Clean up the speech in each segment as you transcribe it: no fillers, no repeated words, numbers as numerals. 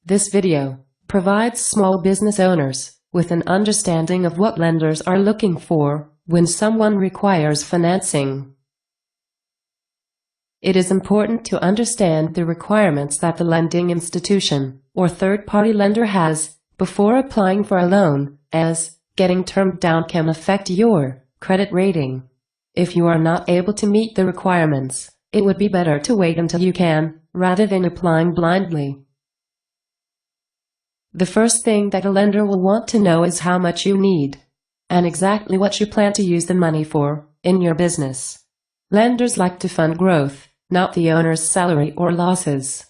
This video provides small business owners with an understanding of what lenders are looking for when someone requires financing. It is important to understand the requirements that the lending institution or third-party lender has before applying for a loan, as getting turned down can affect your credit rating. If you are not able to meet the requirements, it would be better to wait until you can, rather than applying blindly. The first thing that a lender will want to know is how much you need, and exactly what you plan to use the money for in your business. Lenders like to fund growth, not the owner's salary or losses.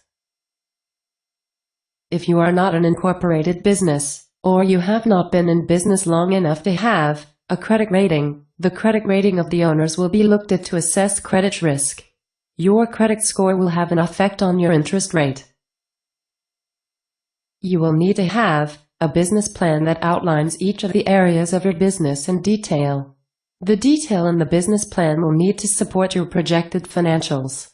If you are not an incorporated business, or you have not been in business long enough to have a credit rating, the credit rating of the owners will be looked at to assess credit risk. Your credit score will have an effect on your interest rate. You will need to have a business plan that outlines each of the areas of your business in detail. The detail in the business plan will need to support your projected financials.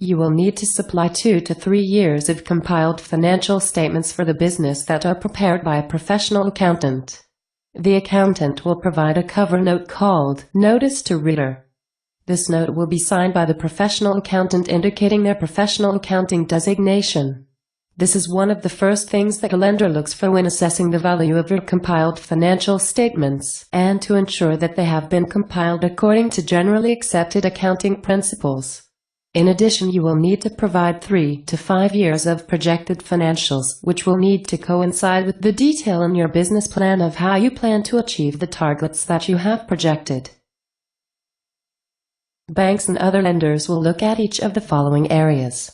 You will need to supply 2 to 3 years of compiled financial statements for the business that are prepared by a professional accountant. The accountant will provide a cover note called Notice to Reader. This note will be signed by the professional accountant indicating their professional accounting designation. This is one of the first things that a lender looks for when assessing the value of your compiled financial statements, and to ensure that they have been compiled according to generally accepted accounting principles. In addition, you will need to provide 3 to 5 years of projected financials, which will need to coincide with the detail in your business plan of how you plan to achieve the targets that you have projected. Banks and other lenders will look at each of the following areas.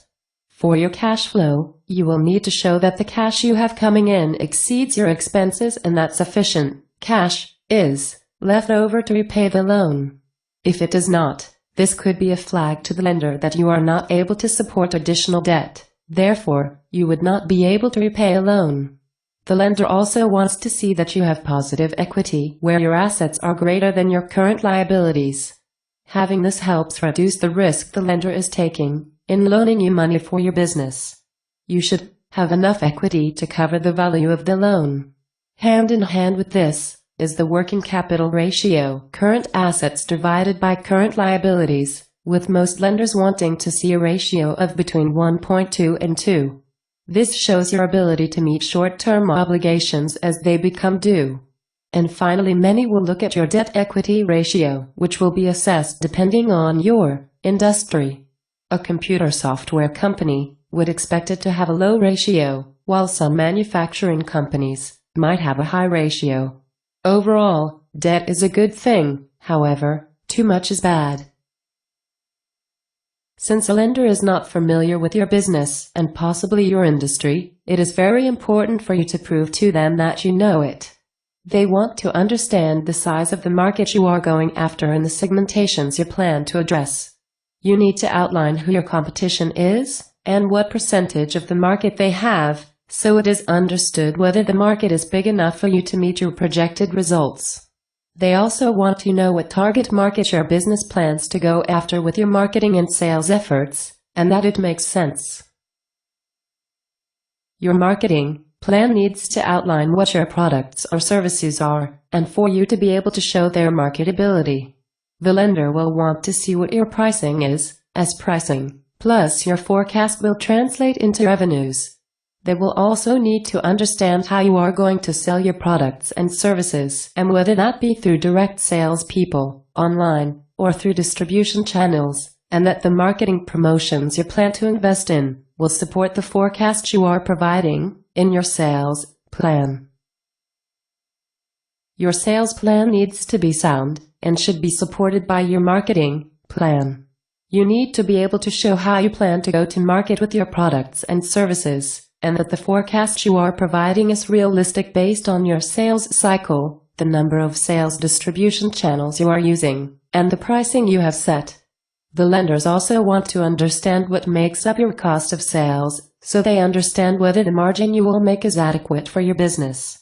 For your cash flow, you will need to show that the cash you have coming in exceeds your expenses and that sufficient cash is left over to repay the loan. If it does not, this could be a flag to the lender that you are not able to support additional debt. Therefore, you would not be able to repay a loan. The lender also wants to see that you have positive equity where your assets are greater than your current liabilities. Having this helps reduce the risk the lender is taking in loaning you money for your business. You should have enough equity to cover the value of the loan. Hand in hand with this is the working capital ratio, current assets divided by current liabilities, with most lenders wanting to see a ratio of between 1.2 and 2. This shows your ability to meet short-term obligations as they become due. And finally, many will look at your debt-equity ratio, which will be assessed depending on your industry. A computer software company would expect it to have a low ratio, while some manufacturing companies might have a high ratio. Overall, debt is a good thing, however, too much is bad. Since a lender is not familiar with your business and possibly your industry, it is very important for you to prove to them that you know it. They want to understand the size of the market you are going after and the segmentations you plan to address. You need to outline who your competition is and what percentage of the market they have, so it is understood whether the market is big enough for you to meet your projected results. They also want to know what target market your business plans to go after with your marketing and sales efforts, and that it makes sense. Your marketing plan needs to outline what your products or services are, and for you to be able to show their marketability. The lender will want to see what your pricing is, as pricing plus your forecast will translate into revenues. They will also need to understand how you are going to sell your products and services, and whether that be through direct sales people, online, or through distribution channels, and that the marketing promotions you plan to invest in will support the forecast you are providing in your sales plan. Your sales plan needs to be sound and should be supported by your marketing plan. You need to be able to show how you plan to go to market with your products and services, and that the forecast you are providing is realistic based on your sales cycle, the number of sales distribution channels you are using, and the pricing you have set. The lenders also want to understand what makes up your cost of sales, so they understand whether the margin you will make is adequate for your business.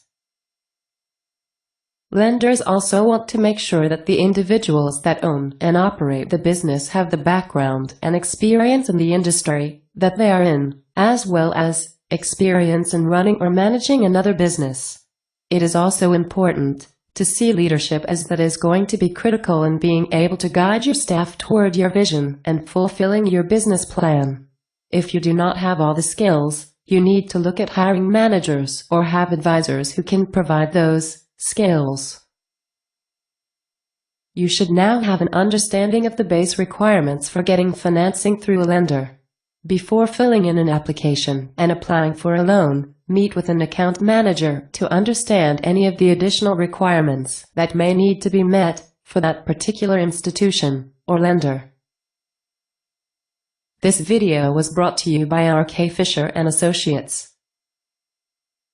Lenders also want to make sure that the individuals that own and operate the business have the background and experience in the industry that they are in, as well as experience in running or managing another business. It is also important to see leadership as that is going to be critical in being able to guide your staff toward your vision and fulfilling your business plan. If you do not have all the skills, you need to look at hiring managers or have advisors who can provide those skills. You should now have an understanding of the base requirements for getting financing through a lender. Before filling in an application and applying for a loan, meet with an account manager to understand any of the additional requirements that may need to be met for that particular institution or lender. This video was brought to you by R.K. Fisher & Associates.